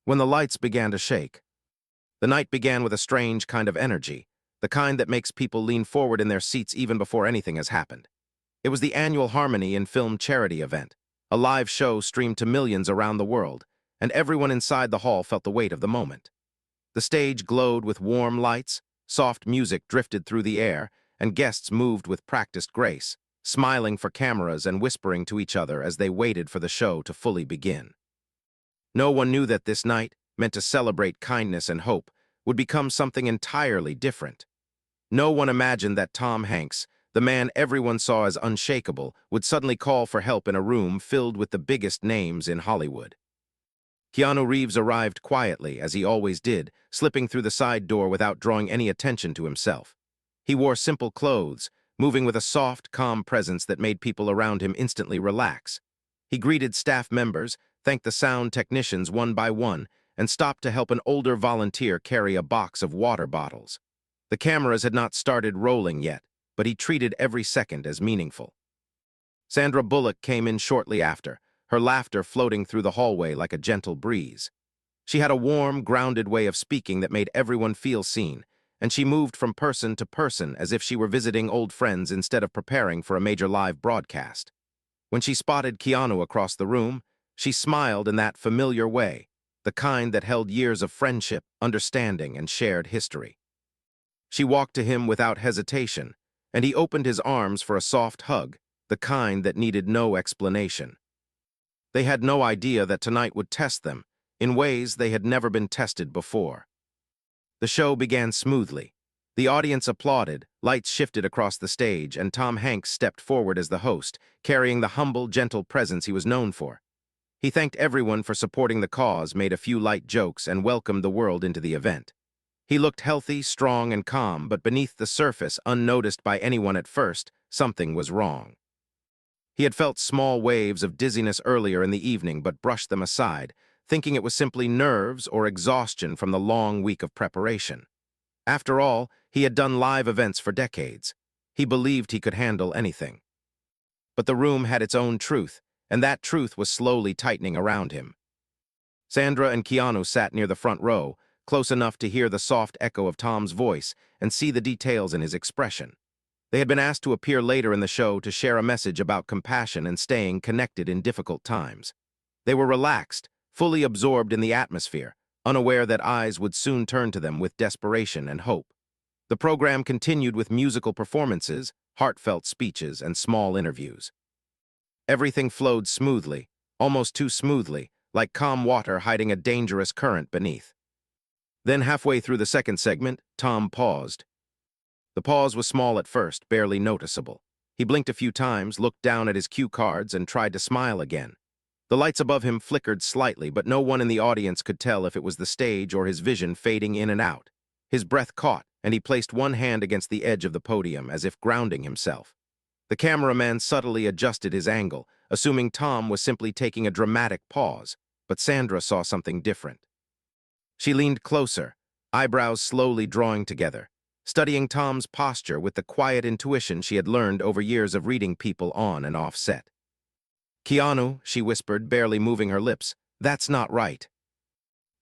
when the lights began to shake. The night began with a strange kind of energy, the kind that makes people lean forward in their seats even before anything has happened. It was the annual Harmony in Film charity event, a live show streamed to millions around the world, and everyone inside the hall felt the weight of the moment. The stage glowed with warm lights, soft music drifted through the air, and guests moved with practiced grace, smiling for cameras and whispering to each other as they waited for the show to fully begin. No one knew that this night, meant to celebrate kindness and hope, would become something entirely different. No one imagined that Tom Hanks, the man everyone saw as unshakable, would suddenly call for help in a room filled with the biggest names in Hollywood. Keanu Reeves arrived quietly, as he always did, slipping through the side door without drawing any attention to himself. He wore simple clothes, moving with a soft, calm presence that made people around him instantly relax. He greeted staff members, thanked the sound technicians one by one, and stopped to help an older volunteer carry a box of water bottles. The cameras had not started rolling yet, but he treated every second as meaningful. Sandra Bullock came in shortly after, her laughter floating through the hallway like a gentle breeze. She had a warm, grounded way of speaking that made everyone feel seen, and she moved from person to person as if she were visiting old friends instead of preparing for a major live broadcast. When she spotted Keanu across the room, she smiled in that familiar way, the kind that held years of friendship, understanding, and shared history. She walked to him without hesitation, and he opened his arms for a soft hug, the kind that needed no explanation. They had no idea that tonight would test them, in ways they had never been tested before. The show began smoothly. The audience applauded, lights shifted across the stage, and Tom Hanks stepped forward as the host, carrying the humble, gentle presence he was known for. He thanked everyone for supporting the cause, made a few light jokes, and welcomed the world into the event. He looked healthy, strong, and calm, but beneath the surface, unnoticed by anyone at first, something was wrong. He had felt small waves of dizziness earlier in the evening, but brushed them aside, thinking it was simply nerves or exhaustion from the long week of preparation. After all, he had done live events for decades. He believed he could handle anything. But the room had its own truth, and that truth was slowly tightening around him. Sandra and Keanu sat near the front row, close enough to hear the soft echo of Tom's voice and see the details in his expression. They had been asked to appear later in the show to share a message about compassion and staying connected in difficult times. They were relaxed, fully absorbed in the atmosphere, unaware that eyes would soon turn to them with desperation and hope. The program continued with musical performances, heartfelt speeches, and small interviews. Everything flowed smoothly, almost too smoothly, like calm water hiding a dangerous current beneath. Then, halfway through the second segment, Tom paused. The pause was small at first, barely noticeable. He blinked a few times, looked down at his cue cards, and tried to smile again. The lights above him flickered slightly, but no one in the audience could tell if it was the stage or his vision fading in and out. His breath caught, and he placed one hand against the edge of the podium, as if grounding himself. The cameraman subtly adjusted his angle, assuming Tom was simply taking a dramatic pause, but Sandra saw something different. She leaned closer, eyebrows slowly drawing together, studying Tom's posture with the quiet intuition she had learned over years of reading people on and off set. "Keanu," she whispered, barely moving her lips, "that's not right."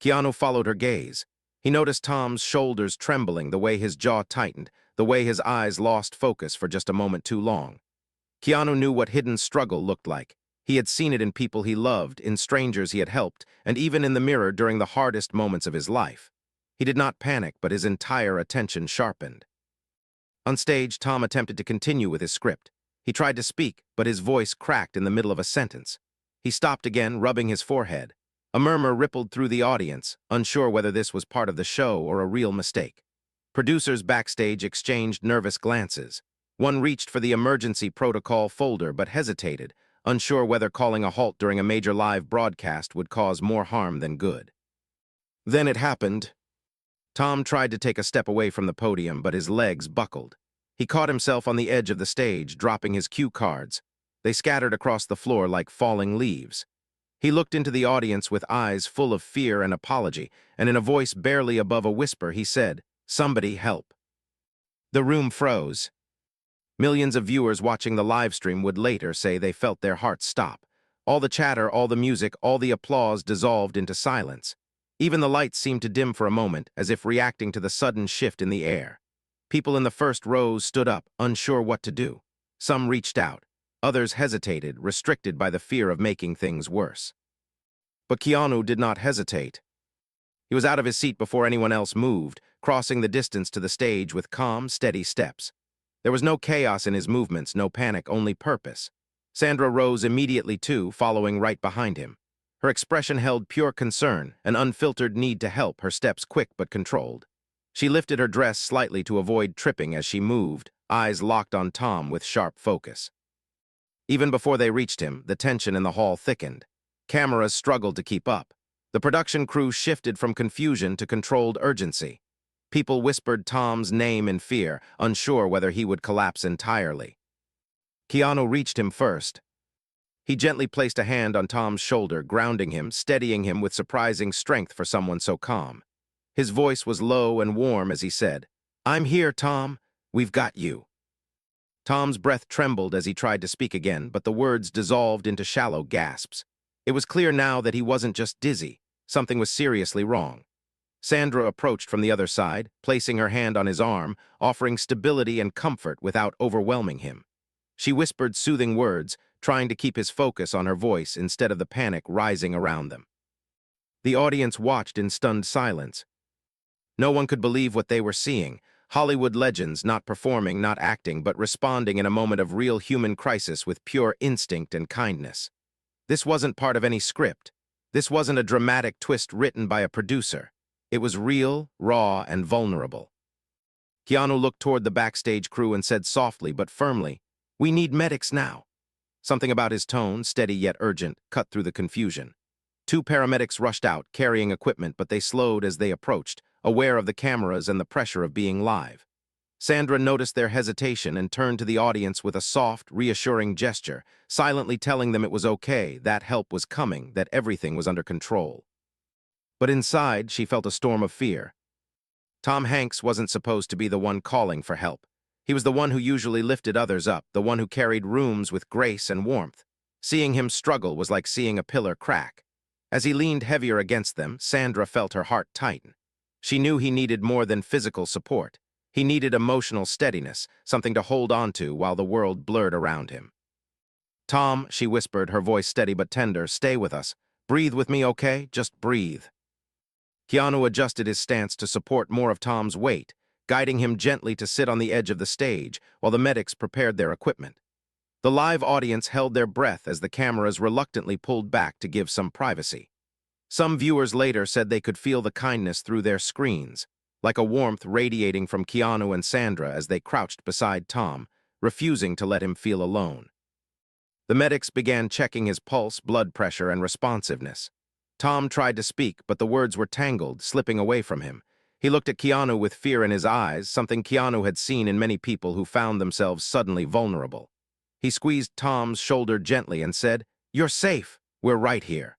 Keanu followed her gaze. He noticed Tom's shoulders trembling, the way his jaw tightened, the way his eyes lost focus for just a moment too long. Keanu knew what hidden struggle looked like. He had seen it in people he loved, in strangers he had helped, and even in the mirror during the hardest moments of his life. He did not panic, but his entire attention sharpened. On stage, Tom attempted to continue with his script. He tried to speak, but his voice cracked in the middle of a sentence. He stopped again, rubbing his forehead. A murmur rippled through the audience, unsure whether this was part of the show or a real mistake. Producers backstage exchanged nervous glances. One reached for the emergency protocol folder but hesitated, unsure whether calling a halt during a major live broadcast would cause more harm than good. Then it happened. Tom tried to take a step away from the podium, but his legs buckled. He caught himself on the edge of the stage, dropping his cue cards. They scattered across the floor like falling leaves. He looked into the audience with eyes full of fear and apology, and in a voice barely above a whisper, he said, "Somebody help." The room froze. Millions of viewers watching the live stream would later say they felt their hearts stop. All the chatter, all the music, all the applause dissolved into silence. Even the lights seemed to dim for a moment, as if reacting to the sudden shift in the air. People in the first rows stood up, unsure what to do. Some reached out. Others hesitated, restricted by the fear of making things worse. But Keanu did not hesitate. He was out of his seat before anyone else moved, crossing the distance to the stage with calm, steady steps. There was no chaos in his movements, no panic, only purpose. Sandra rose immediately too, following right behind him. Her expression held pure concern, an unfiltered need to help, her steps quick but controlled. She lifted her dress slightly to avoid tripping as she moved, eyes locked on Tom with sharp focus. Even before they reached him, the tension in the hall thickened. Cameras struggled to keep up. The production crew shifted from confusion to controlled urgency. People whispered Tom's name in fear, unsure whether he would collapse entirely. Keanu reached him first. He gently placed a hand on Tom's shoulder, grounding him, steadying him with surprising strength for someone so calm. His voice was low and warm as he said, "I'm here, Tom. We've got you." Tom's breath trembled as he tried to speak again, but the words dissolved into shallow gasps. It was clear now that he wasn't just dizzy. Something was seriously wrong. Sandra approached from the other side, placing her hand on his arm, offering stability and comfort without overwhelming him. She whispered soothing words, trying to keep his focus on her voice instead of the panic rising around them. The audience watched in stunned silence. No one could believe what they were seeing. Hollywood legends not performing, not acting, but responding in a moment of real human crisis with pure instinct and kindness. This wasn't part of any script. This wasn't a dramatic twist written by a producer. It was real, raw, and vulnerable. Keanu looked toward the backstage crew and said softly but firmly, "We need medics now." Something about his tone, steady yet urgent, cut through the confusion. Two paramedics rushed out, carrying equipment, but they slowed as they approached, aware of the cameras and the pressure of being live. Sandra noticed their hesitation and turned to the audience with a soft, reassuring gesture, silently telling them it was okay, that help was coming, that everything was under control. But inside, she felt a storm of fear. Tom Hanks wasn't supposed to be the one calling for help. He was the one who usually lifted others up, the one who carried rooms with grace and warmth. Seeing him struggle was like seeing a pillar crack. As he leaned heavier against them, Sandra felt her heart tighten. She knew he needed more than physical support. He needed emotional steadiness, something to hold on to while the world blurred around him. "Tom," she whispered, her voice steady but tender, "stay with us. Breathe with me, okay? Just breathe." Keanu adjusted his stance to support more of Tom's weight, guiding him gently to sit on the edge of the stage while the medics prepared their equipment. The live audience held their breath as the cameras reluctantly pulled back to give some privacy. Some viewers later said they could feel the kindness through their screens, like a warmth radiating from Keanu and Sandra as they crouched beside Tom, refusing to let him feel alone. The medics began checking his pulse, blood pressure, and responsiveness. Tom tried to speak, but the words were tangled, slipping away from him. He looked at Keanu with fear in his eyes, something Keanu had seen in many people who found themselves suddenly vulnerable. He squeezed Tom's shoulder gently and said, "You're safe. We're right here."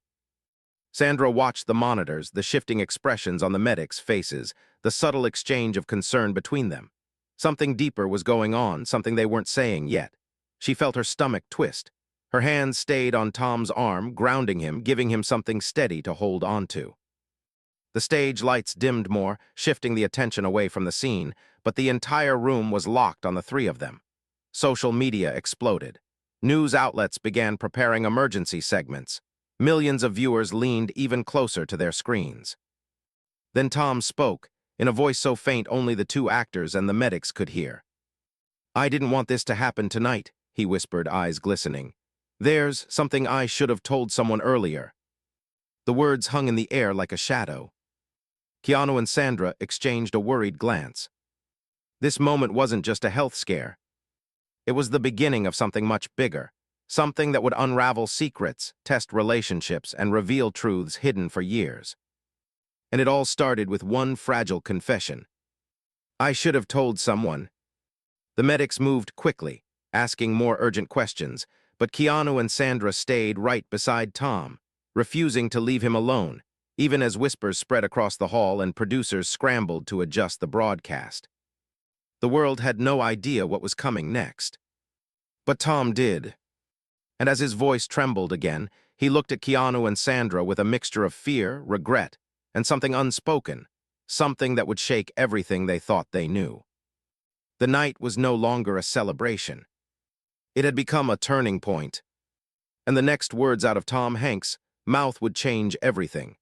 Sandra watched the monitors, the shifting expressions on the medics' faces, the subtle exchange of concern between them. Something deeper was going on, something they weren't saying yet. She felt her stomach twist. Her hand stayed on Tom's arm, grounding him, giving him something steady to hold onto. The stage lights dimmed more, shifting the attention away from the scene, but the entire room was locked on the three of them. Social media exploded. News outlets began preparing emergency segments. Millions of viewers leaned even closer to their screens. Then Tom spoke, in a voice so faint only the two actors and the medics could hear. "I didn't want this to happen tonight," he whispered, eyes glistening. "There's something I should have told someone earlier." The words hung in the air like a shadow. Keanu and Sandra exchanged a worried glance. This moment wasn't just a health scare. It was the beginning of something much bigger, something that would unravel secrets, test relationships, and reveal truths hidden for years. And it all started with one fragile confession. "I should have told someone." The medics moved quickly, asking more urgent questions, but Keanu and Sandra stayed right beside Tom, refusing to leave him alone, even as whispers spread across the hall and producers scrambled to adjust the broadcast. The world had no idea what was coming next. But Tom did. And as his voice trembled again, he looked at Keanu and Sandra with a mixture of fear, regret, and something unspoken, something that would shake everything they thought they knew. The night was no longer a celebration. It had become a turning point, and the next words out of Tom Hanks' mouth would change everything.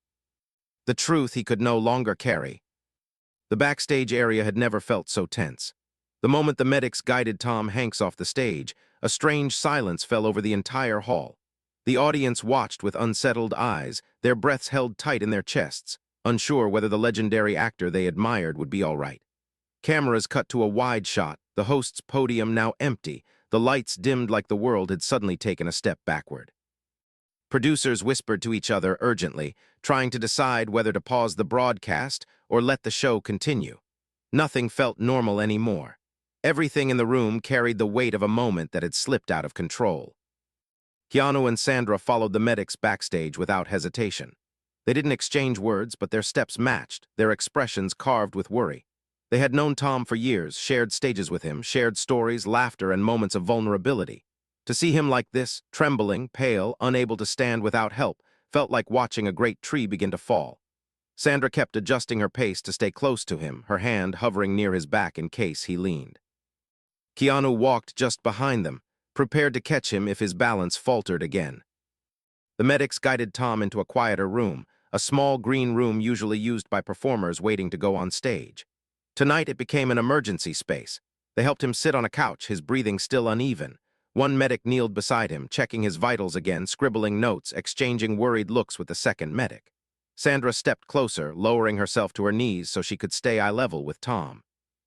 The truth he could no longer carry. The backstage area had never felt so tense. The moment the medics guided Tom Hanks off the stage, a strange silence fell over the entire hall. The audience watched with unsettled eyes, their breaths held tight in their chests, unsure whether the legendary actor they admired would be all right. Cameras cut to a wide shot, the host's podium now empty, the lights dimmed like the world had suddenly taken a step backward. Producers whispered to each other urgently, trying to decide whether to pause the broadcast or let the show continue. Nothing felt normal anymore. Everything in the room carried the weight of a moment that had slipped out of control. Keanu and Sandra followed the medics backstage without hesitation. They didn't exchange words, but their steps matched, their expressions carved with worry. They had known Tom for years, shared stages with him, shared stories, laughter, and moments of vulnerability. To see him like this, trembling, pale, unable to stand without help, felt like watching a great tree begin to fall. Sandra kept adjusting her pace to stay close to him, her hand hovering near his back in case he leaned. Keanu walked just behind them, prepared to catch him if his balance faltered again. The medics guided Tom into a quieter room, a small green room usually used by performers waiting to go on stage. Tonight it became an emergency space. They helped him sit on a couch, his breathing still uneven. One medic kneeled beside him, checking his vitals again, scribbling notes, exchanging worried looks with the second medic. Sandra stepped closer, lowering herself to her knees so she could stay eye level with Tom.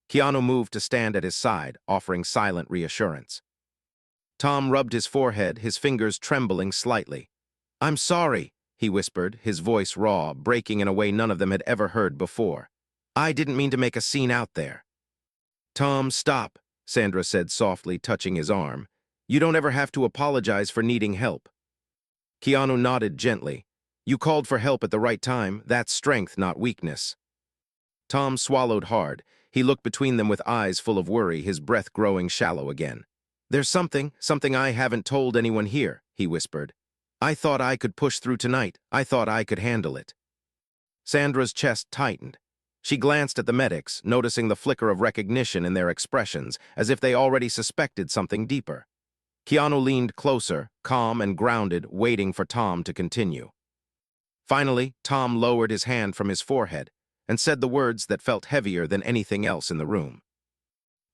Keanu moved to stand at his side, offering silent reassurance. Tom rubbed his forehead, his fingers trembling slightly. "I'm sorry," he whispered, his voice raw, breaking in a way none of them had ever heard before. "I didn't mean to make a scene out there." "Tom, stop," Sandra said softly, touching his arm. "You don't ever have to apologize for needing help." Keanu nodded gently. "You called for help at the right time. That's strength, not weakness." Tom swallowed hard. He looked between them with eyes full of worry, his breath growing shallow again. "There's something I haven't told anyone here," he whispered. "I thought I could push through tonight. I thought I could handle it." Sandra's chest tightened. She glanced at the medics, noticing the flicker of recognition in their expressions, as if they already suspected something deeper. Keanu leaned closer, calm and grounded, waiting for Tom to continue. Finally, Tom lowered his hand from his forehead and said the words that felt heavier than anything else in the room.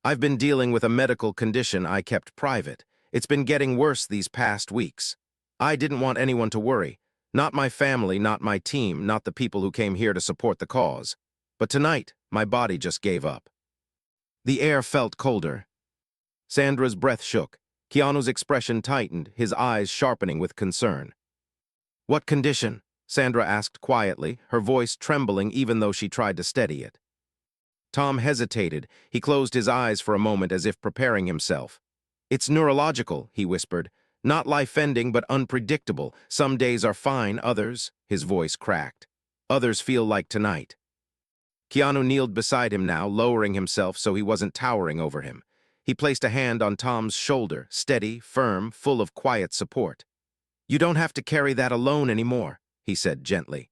"I've been dealing with a medical condition I kept private. It's been getting worse these past weeks. I didn't want anyone to worry. Not my family, not my team, not the people who came here to support the cause. But tonight, my body just gave up." The air felt colder. Sandra's breath shook. Keanu's expression tightened, his eyes sharpening with concern. "What condition?" Sandra asked quietly, her voice trembling even though she tried to steady it. Tom hesitated. He closed his eyes for a moment as if preparing himself. "It's neurological," he whispered. "Not life-ending, but unpredictable. Some days are fine, others," his voice cracked. "Others feel like tonight." Keanu kneeled beside him now, lowering himself so he wasn't towering over him. He placed a hand on Tom's shoulder, steady, firm, full of quiet support. "You don't have to carry that alone anymore," he said gently.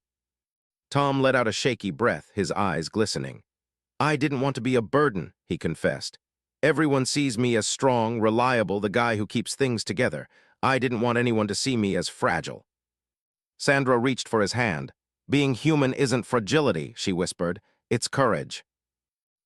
Tom let out a shaky breath, his eyes glistening. "I didn't want to be a burden," he confessed. "Everyone sees me as strong, reliable, the guy who keeps things together. I didn't want anyone to see me as fragile." Sandra reached for his hand. "Being human isn't fragility," she whispered. "It's courage."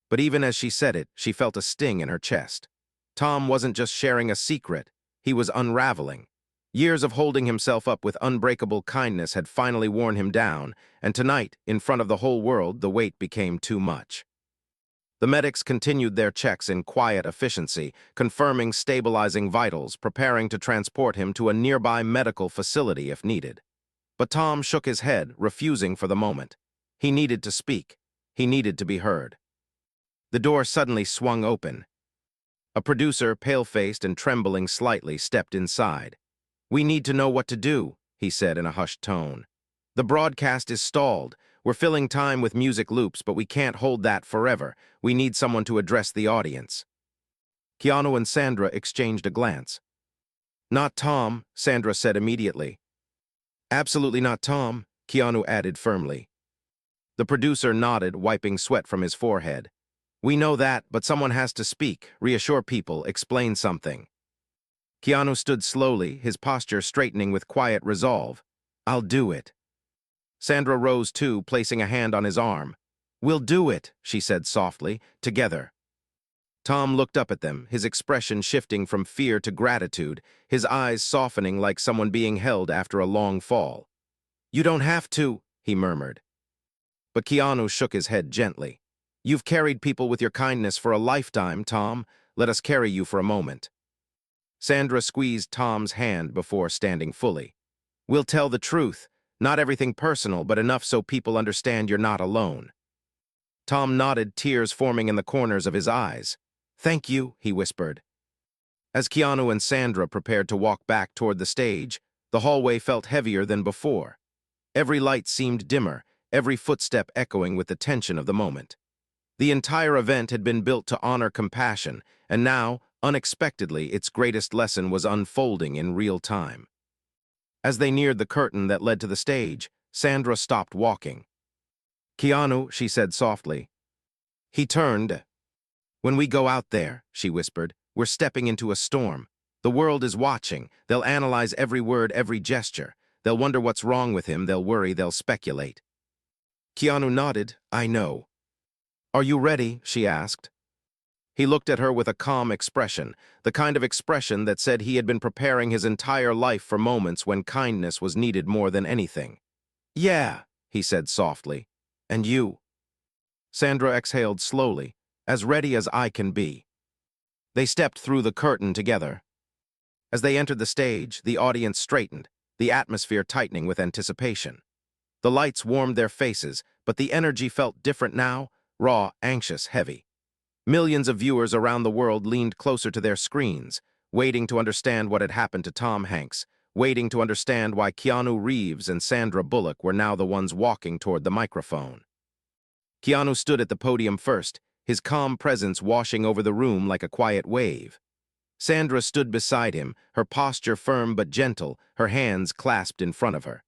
But even as she said it, she felt a sting in her chest. Tom wasn't just sharing a secret. He was unraveling. Years of holding himself up with unbreakable kindness had finally worn him down, and tonight, in front of the whole world, the weight became too much. The medics continued their checks in quiet efficiency, confirming stabilizing vitals, preparing to transport him to a nearby medical facility if needed. But Tom shook his head, refusing for the moment. He needed to speak. He needed to be heard. The door suddenly swung open. A producer, pale-faced and trembling slightly, stepped inside. "We need to know what to do," he said in a hushed tone. "The broadcast is stalled. We're filling time with music loops, but we can't hold that forever. We need someone to address the audience." Keanu and Sandra exchanged a glance. "Not Tom," Sandra said immediately. "Absolutely not Tom," Keanu added firmly. The producer nodded, wiping sweat from his forehead. We know that, but someone has to speak, reassure people, explain something. Keanu stood slowly, his posture straightening with quiet resolve. I'll do it. Sandra rose too, placing a hand on his arm. We'll do it, she said softly, together. Tom looked up at them, his expression shifting from fear to gratitude, his eyes softening like someone being held after a long fall. You don't have to, he murmured. But Keanu shook his head gently. You've carried people with your kindness for a lifetime, Tom. Let us carry you for a moment. Sandra squeezed Tom's hand before standing fully. We'll tell the truth. Not everything personal, but enough so people understand you're not alone. Tom nodded, tears forming in the corners of his eyes. Thank you, he whispered. As Keanu and Sandra prepared to walk back toward the stage, the hallway felt heavier than before. Every light seemed dimmer, every footstep echoing with the tension of the moment. The entire event had been built to honor compassion, and now, unexpectedly, its greatest lesson was unfolding in real time. As they neared the curtain that led to the stage, Sandra stopped walking. Keanu, she said softly. He turned. When we go out there, she whispered, we're stepping into a storm. The world is watching. They'll analyze every word, every gesture. They'll wonder what's wrong with him. They'll worry. They'll speculate. Keanu nodded. I know. Are you ready? She asked. He looked at her with a calm expression, the kind of expression that said he had been preparing his entire life for moments when kindness was needed more than anything. Yeah, he said softly. And you? Sandra exhaled slowly, as ready as I can be. They stepped through the curtain together. As they entered the stage, the audience straightened, the atmosphere tightening with anticipation. The lights warmed their faces, but the energy felt different now, raw, anxious, heavy. Millions of viewers around the world leaned closer to their screens, waiting to understand what had happened to Tom Hanks, waiting to understand why Keanu Reeves and Sandra Bullock were now the ones walking toward the microphone. Keanu stood at the podium first, his calm presence washing over the room like a quiet wave. Sandra stood beside him, her posture firm but gentle, her hands clasped in front of her.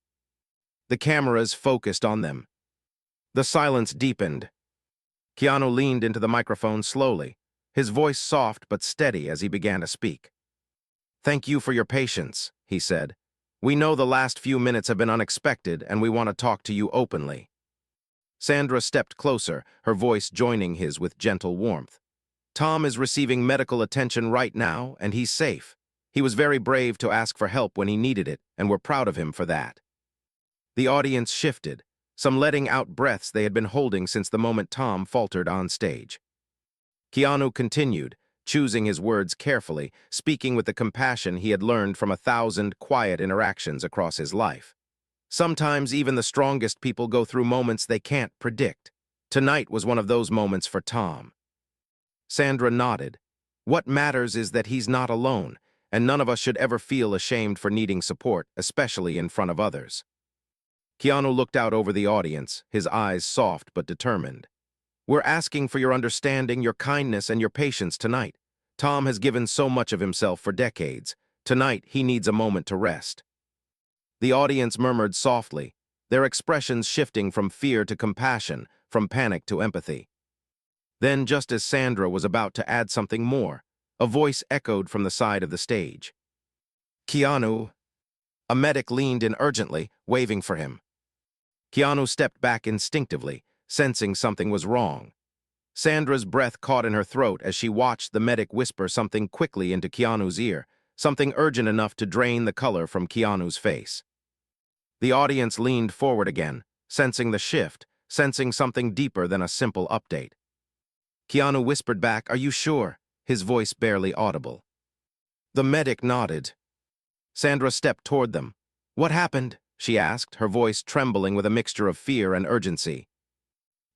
The cameras focused on them. The silence deepened. Keanu leaned into the microphone slowly, his voice soft but steady as he began to speak. Thank you for your patience, he said. We know the last few minutes have been unexpected, and we want to talk to you openly. Sandra stepped closer, her voice joining his with gentle warmth. Tom is receiving medical attention right now, and he's safe. He was very brave to ask for help when he needed it, and we're proud of him for that. The audience shifted, some letting out breaths they had been holding since the moment Tom faltered on stage. Keanu continued, choosing his words carefully, speaking with the compassion he had learned from 1,000 quiet interactions across his life. Sometimes even the strongest people go through moments they can't predict. Tonight was one of those moments for Tom. Sandra nodded. What matters is that he's not alone, and none of us should ever feel ashamed for needing support, especially in front of others. Keanu looked out over the audience, his eyes soft but determined. We're asking for your understanding, your kindness, and your patience tonight. Tom has given so much of himself for decades. Tonight, he needs a moment to rest. The audience murmured softly, their expressions shifting from fear to compassion, from panic to empathy. Then, just as Sandra was about to add something more, a voice echoed from the side of the stage. Keanu. A medic leaned in urgently, waving for him. Keanu stepped back instinctively, sensing something was wrong. Sandra's breath caught in her throat as she watched the medic whisper something quickly into Keanu's ear, something urgent enough to drain the color from Keanu's face. The audience leaned forward again, sensing the shift, sensing something deeper than a simple update. Keanu whispered back, "Are you sure?" his voice barely audible. The medic nodded. Sandra stepped toward them. "What happened?" she asked, her voice trembling with a mixture of fear and urgency.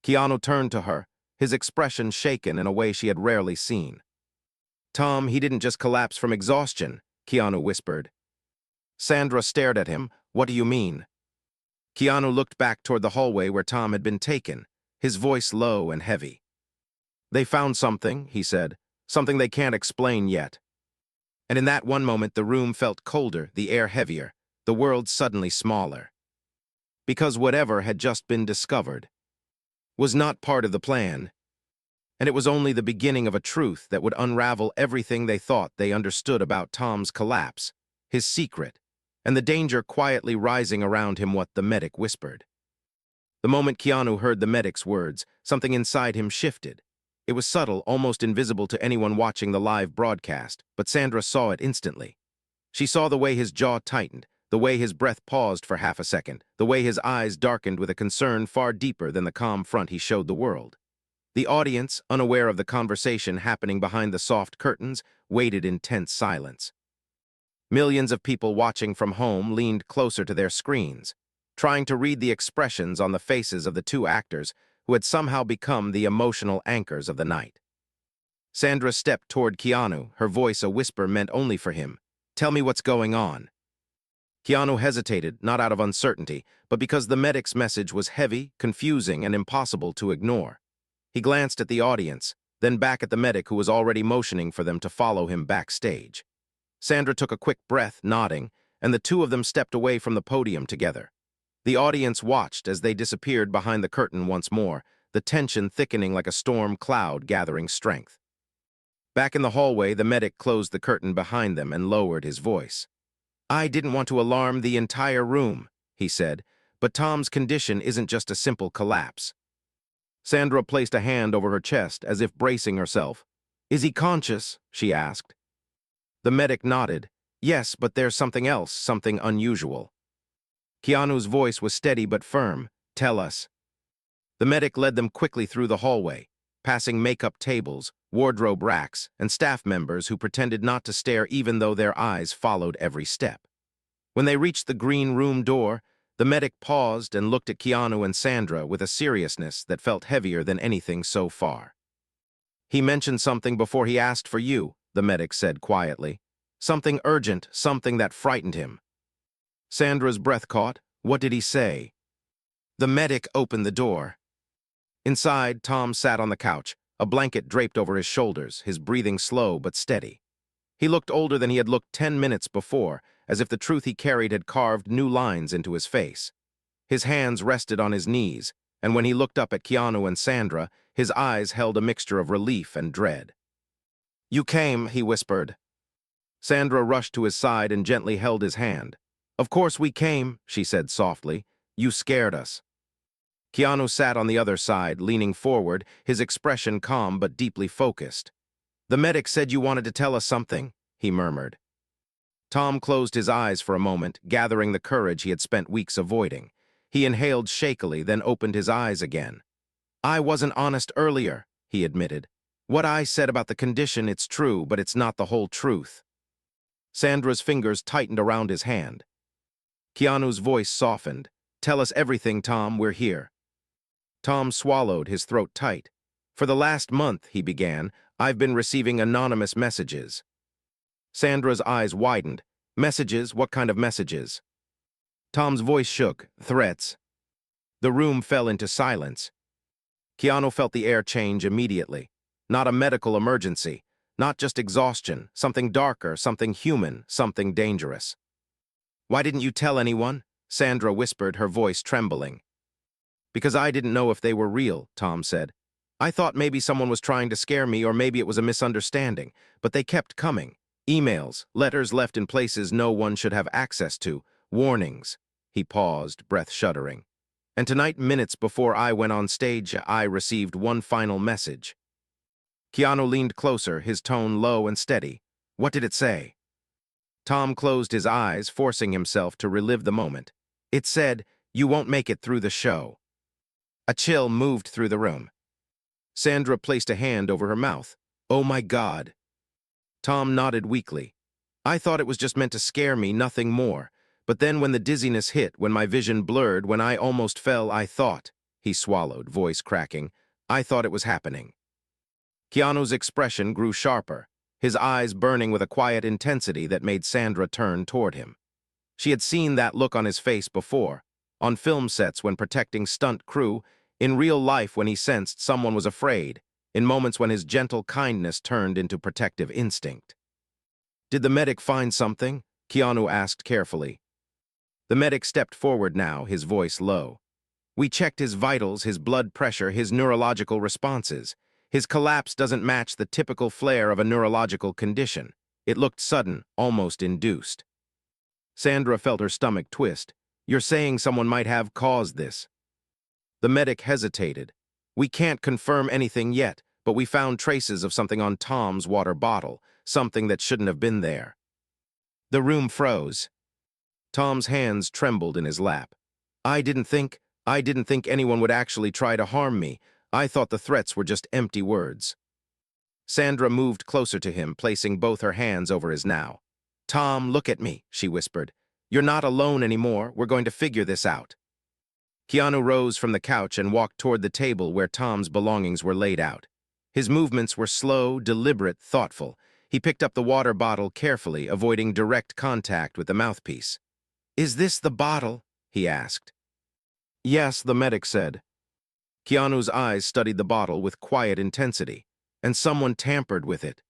Keanu turned to her, his expression shaken in a way she had rarely seen. "Tom, he didn't just collapse from exhaustion," Keanu whispered. Sandra stared at him. "What do you mean?" Keanu looked back toward the hallway where Tom had been taken, his voice low and heavy. "They found something," he said, "something they can't explain yet." And in that one moment, the room felt colder, the air heavier, the world suddenly smaller. Because whatever had just been discovered, was not part of the plan, and it was only the beginning of a truth that would unravel everything they thought they understood about Tom's collapse, his secret, and the danger quietly rising around him. What the medic whispered. The moment Keanu heard the medic's words, something inside him shifted. It was subtle, almost invisible to anyone watching the live broadcast, but Sandra saw it instantly. She saw the way his jaw tightened, the way his breath paused for half a second, the way his eyes darkened with a concern far deeper than the calm front he showed the world. The audience, unaware of the conversation happening behind the soft curtains, waited in tense silence. Millions of people watching from home leaned closer to their screens, trying to read the expressions on the faces of the two actors who had somehow become the emotional anchors of the night. Sandra stepped toward Keanu, her voice a whisper meant only for him. "Tell me what's going on." Keanu hesitated, not out of uncertainty, but because the medic's message was heavy, confusing, and impossible to ignore. He glanced at the audience, then back at the medic who was already motioning for them to follow him backstage. Sandra took a quick breath, nodding, and the two of them stepped away from the podium together. The audience watched as they disappeared behind the curtain once more, the tension thickening like a storm cloud gathering strength. Back in the hallway, the medic closed the curtain behind them and lowered his voice. "I didn't want to alarm the entire room," he said, "but Tom's condition isn't just a simple collapse." Sandra placed a hand over her chest as if bracing herself. "Is he conscious?" she asked. The medic nodded. "Yes, but there's something else, something unusual." Keanu's voice was steady but firm. "Tell us." The medic led them quickly through the hallway, passing makeup tables, wardrobe racks, and staff members who pretended not to stare even though their eyes followed every step. When they reached the green room door, the medic paused and looked at Keanu and Sandra with a seriousness that felt heavier than anything so far. "He mentioned something before he asked for you," the medic said quietly. "Something urgent, something that frightened him." Sandra's breath caught. "What did he say?" The medic opened the door. Inside, Tom sat on the couch, a blanket draped over his shoulders, his breathing slow but steady. He looked older than he had looked 10 minutes before, as if the truth he carried had carved new lines into his face. His hands rested on his knees, and when he looked up at Keanu and Sandra, his eyes held a mixture of relief and dread. "You came," he whispered. Sandra rushed to his side and gently held his hand. "Of course we came," she said softly. "You scared us." Keanu sat on the other side, leaning forward, his expression calm but deeply focused. "The medic said you wanted to tell us something," he murmured. Tom closed his eyes for a moment, gathering the courage he had spent weeks avoiding. He inhaled shakily, then opened his eyes again. "I wasn't honest earlier," he admitted. "What I said about the condition, it's true, but it's not the whole truth." Sandra's fingers tightened around his hand. Keanu's voice softened. "Tell us everything, Tom, we're here." Tom swallowed, his throat tight. "For the last month," he began, "I've been receiving anonymous messages." Sandra's eyes widened. "Messages? What kind of messages?" Tom's voice shook. "Threats." The room fell into silence. Keanu felt the air change immediately. Not a medical emergency, not just exhaustion, something darker, something human, something dangerous. "Why didn't you tell anyone?" Sandra whispered, her voice trembling. "Because I didn't know if they were real," Tom said. "I thought maybe someone was trying to scare me or maybe it was a misunderstanding, but they kept coming. Emails, letters left in places no one should have access to, warnings." He paused, breath shuddering. "And tonight, minutes before I went on stage, I received one final message." Keanu leaned closer, his tone low and steady. "What did it say?" Tom closed his eyes, forcing himself to relive the moment. "It said, 'You won't make it through the show.'" A chill moved through the room. Sandra placed a hand over her mouth. "Oh my God." Tom nodded weakly. "I thought it was just meant to scare me, nothing more. But then when the dizziness hit, when my vision blurred, when I almost fell, I thought," he swallowed, voice cracking, "I thought it was happening." Keanu's expression grew sharper, his eyes burning with a quiet intensity that made Sandra turn toward him. She had seen that look on his face before, on film sets when protecting stunt crew, in real life when he sensed someone was afraid, in moments when his gentle kindness turned into protective instinct. "Did the medic find something?" Keanu asked carefully. The medic stepped forward now, his voice low. We checked his vitals, his blood pressure, his neurological responses. His collapse doesn't match the typical flare of a neurological condition. It looked sudden, almost induced. Sandra felt her stomach twist. You're saying someone might have caused this? The medic hesitated. We can't confirm anything yet, but we found traces of something on Tom's water bottle, something that shouldn't have been there. The room froze. Tom's hands trembled in his lap. I didn't think anyone would actually try to harm me. I thought the threats were just empty words. Sandra moved closer to him, placing both her hands over his now. Tom, look at me, she whispered. You're not alone anymore. We're going to figure this out. Keanu rose from the couch and walked toward the table where Tom's belongings were laid out. His movements were slow, deliberate, thoughtful. He picked up the water bottle carefully, avoiding direct contact with the mouthpiece. Is this the bottle? He asked. Yes, the medic said. Keanu's eyes studied the bottle with quiet intensity, and someone tampered with it.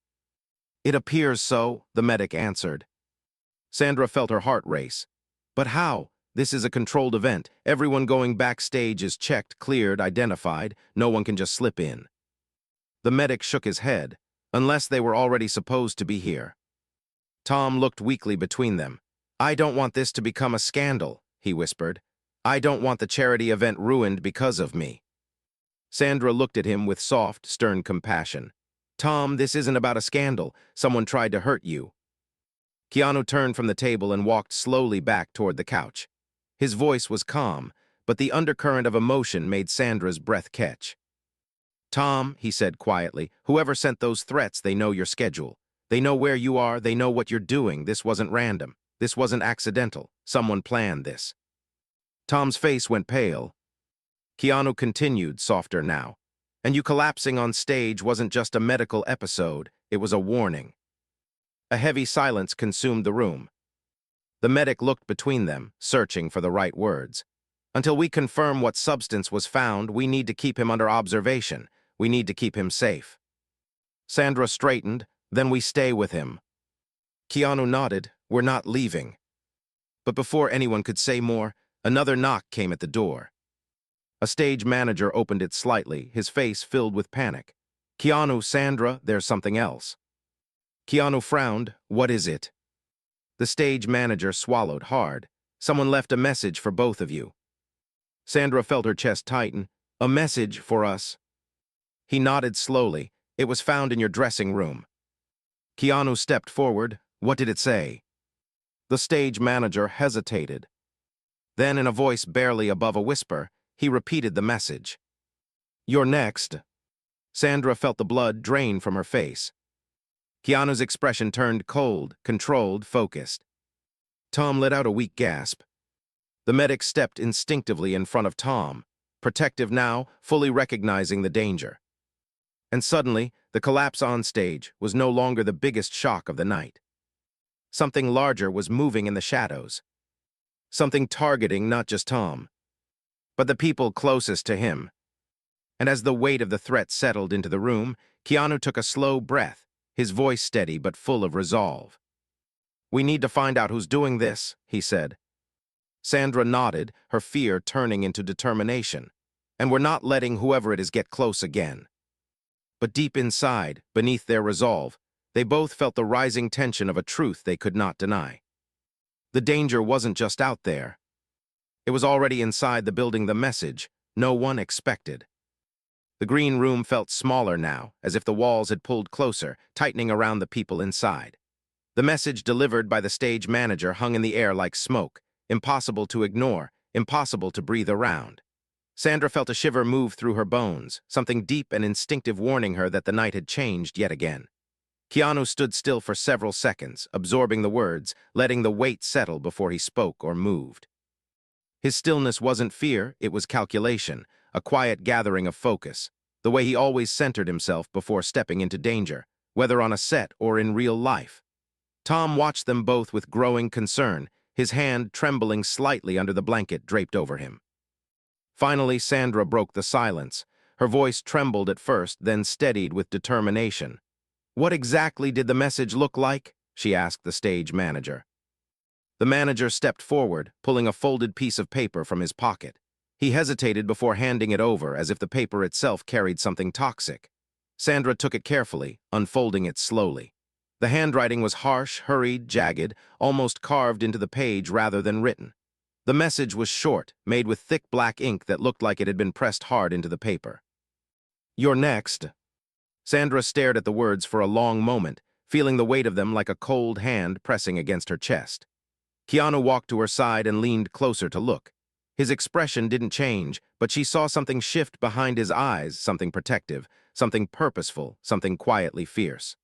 It appears so, the medic answered. Sandra felt her heart race. But how? This is a controlled event. Everyone going backstage is checked, cleared, identified. No one can just slip in. The medic shook his head, unless they were already supposed to be here. Tom looked weakly between them. I don't want this to become a scandal, he whispered. I don't want the charity event ruined because of me. Sandra looked at him with soft, stern compassion. Tom, this isn't about a scandal. Someone tried to hurt you. Keanu turned from the table and walked slowly back toward the couch. His voice was calm, but the undercurrent of emotion made Sandra's breath catch. Tom, he said quietly, whoever sent those threats, they know your schedule. They know where you are, they know what you're doing. This wasn't random. This wasn't accidental. Someone planned this. Tom's face went pale. Keanu continued, softer now. And you collapsing on stage wasn't just a medical episode, it was a warning. A heavy silence consumed the room. The medic looked between them, searching for the right words. Until we confirm what substance was found, we need to keep him under observation. We need to keep him safe. Sandra straightened, then we stay with him. Keanu nodded, we're not leaving. But before anyone could say more, another knock came at the door. A stage manager opened it slightly, his face filled with panic. Keanu, Sandra, there's something else. Keanu frowned, what is it? The stage manager swallowed hard. Someone left a message for both of you. Sandra felt her chest tighten. A message for us. He nodded slowly. It was found in your dressing room. Keanu stepped forward. What did it say? The stage manager hesitated. Then, in a voice barely above a whisper, he repeated the message. You're next. Sandra felt the blood drain from her face. Keanu's expression turned cold, controlled, focused. Tom let out a weak gasp. The medic stepped instinctively in front of Tom, protective now, fully recognizing the danger. And suddenly, the collapse on stage was no longer the biggest shock of the night. Something larger was moving in the shadows. Something targeting not just Tom, but the people closest to him. And as the weight of the threat settled into the room, Keanu took a slow breath, his voice steady but full of resolve. We need to find out who's doing this, he said. Sandra nodded, her fear turning into determination. And we're not letting whoever it is get close again. But deep inside, beneath their resolve, they both felt the rising tension of a truth they could not deny. The danger wasn't just out there. It was already inside the building, the message no one expected. The green room felt smaller now, as if the walls had pulled closer, tightening around the people inside. The message delivered by the stage manager hung in the air like smoke, impossible to ignore, impossible to breathe around. Sandra felt a shiver move through her bones, something deep and instinctive warning her that the night had changed yet again. Keanu stood still for several seconds, absorbing the words, letting the weight settle before he spoke or moved. His stillness wasn't fear, it was calculation, a quiet gathering of focus, the way he always centered himself before stepping into danger, whether on a set or in real life. Tom watched them both with growing concern, his hand trembling slightly under the blanket draped over him. Finally, Sandra broke the silence. Her voice trembled at first, then steadied with determination. What exactly did the message look like? She asked the stage manager. The manager stepped forward, pulling a folded piece of paper from his pocket. He hesitated before handing it over, as if the paper itself carried something toxic. Sandra took it carefully, unfolding it slowly. The handwriting was harsh, hurried, jagged, almost carved into the page rather than written. The message was short, made with thick black ink that looked like it had been pressed hard into the paper. "You're next." Sandra stared at the words for a long moment, feeling the weight of them like a cold hand pressing against her chest. Keanu walked to her side and leaned closer to look. His expression didn't change, but she saw something shift behind his eyes, something protective, something purposeful, something quietly fierce.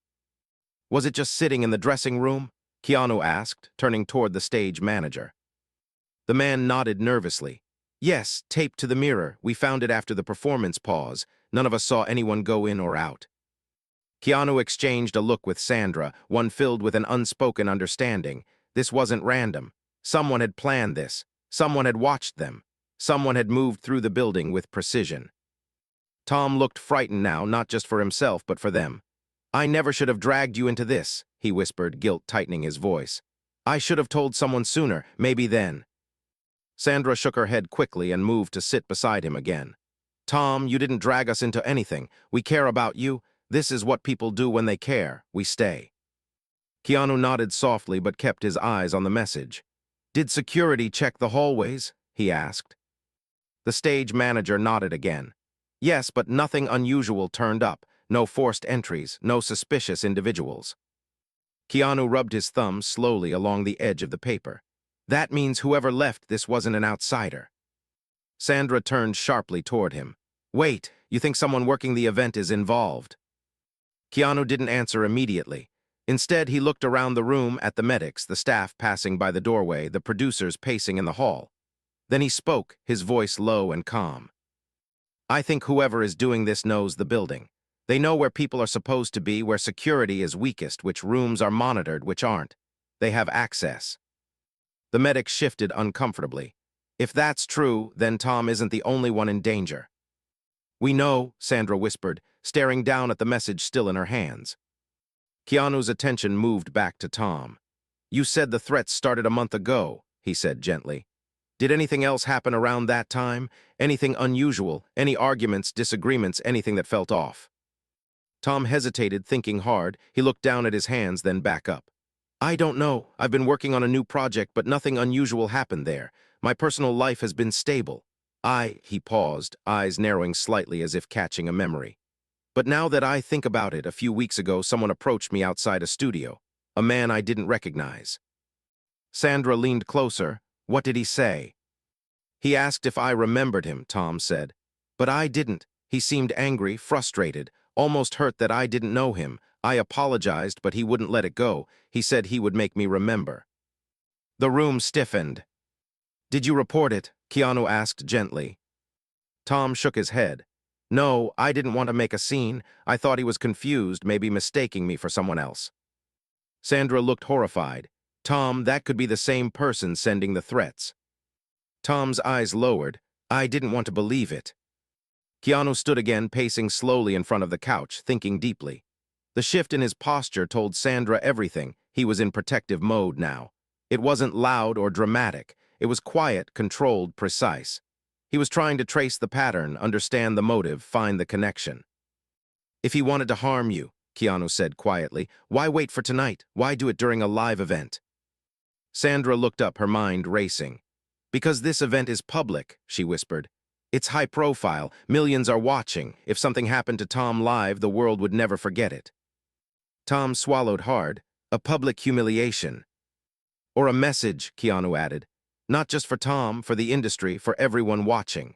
"Was it just sitting in the dressing room?" Keanu asked, turning toward the stage manager. The man nodded nervously. "Yes, taped to the mirror. We found it after the performance pause. None of us saw anyone go in or out." Keanu exchanged a look with Sandra, one filled with an unspoken understanding. This wasn't random. Someone had planned this. Someone had watched them. Someone had moved through the building with precision. Tom looked frightened now, not just for himself, but for them. "I never should have dragged you into this," he whispered, guilt tightening his voice. "I should have told someone sooner, maybe then." Sandra shook her head quickly and moved to sit beside him again. "Tom, you didn't drag us into anything. We care about you. This is what people do when they care. We stay." Keanu nodded softly but kept his eyes on the message. "Did security check the hallways?" he asked. The stage manager nodded again. "Yes, but nothing unusual turned up. No forced entries, no suspicious individuals." Keanu rubbed his thumb slowly along the edge of the paper. "That means whoever left this wasn't an outsider." Sandra turned sharply toward him. "Wait, you think someone working the event is involved?" Keanu didn't answer immediately. Instead, he looked around the room at the medics, the staff passing by the doorway, the producers pacing in the hall. Then he spoke, his voice low and calm. "I think whoever is doing this knows the building. They know where people are supposed to be, where security is weakest, which rooms are monitored, which aren't. They have access." The medic shifted uncomfortably. "If that's true, then Tom isn't the only one in danger." "We know," Sandra whispered, staring down at the message still in her hands. Keanu's attention moved back to Tom. "You said the threats started a month ago," he said gently. "Did anything else happen around that time? Anything unusual? Any arguments, disagreements, anything that felt off?" Tom hesitated, thinking hard. He looked down at his hands, then back up. "I don't know. I've been working on a new project, but nothing unusual happened there. My personal life has been stable. He paused, eyes narrowing slightly as if catching a memory. "But now that I think about it, a few weeks ago someone approached me outside a studio, a man I didn't recognize." Sandra leaned closer. "What did he say?" "He asked if I remembered him," Tom said. "But I didn't. He seemed angry, frustrated, almost hurt that I didn't know him. I apologized, but he wouldn't let it go. He said he would make me remember." The room stiffened. "Did you report it?" Keanu asked gently. Tom shook his head. "No, I didn't want to make a scene. I thought he was confused, maybe mistaking me for someone else." Sandra looked horrified. "Tom, that could be the same person sending the threats." Tom's eyes lowered. "I didn't want to believe it." Keanu stood again, pacing slowly in front of the couch, thinking deeply. The shift in his posture told Sandra everything. He was in protective mode now. It wasn't loud or dramatic. It was quiet, controlled, precise. He was trying to trace the pattern, understand the motive, find the connection. "If he wanted to harm you," Keanu said quietly, "why wait for tonight? Why do it during a live event?" Sandra looked up, her mind racing. "Because this event is public," she whispered. "It's high profile. Millions are watching. If something happened to Tom live, the world would never forget it." Tom swallowed hard. "A public humiliation." "Or a message," Keanu added. "Not just for Tom, for the industry, for everyone watching."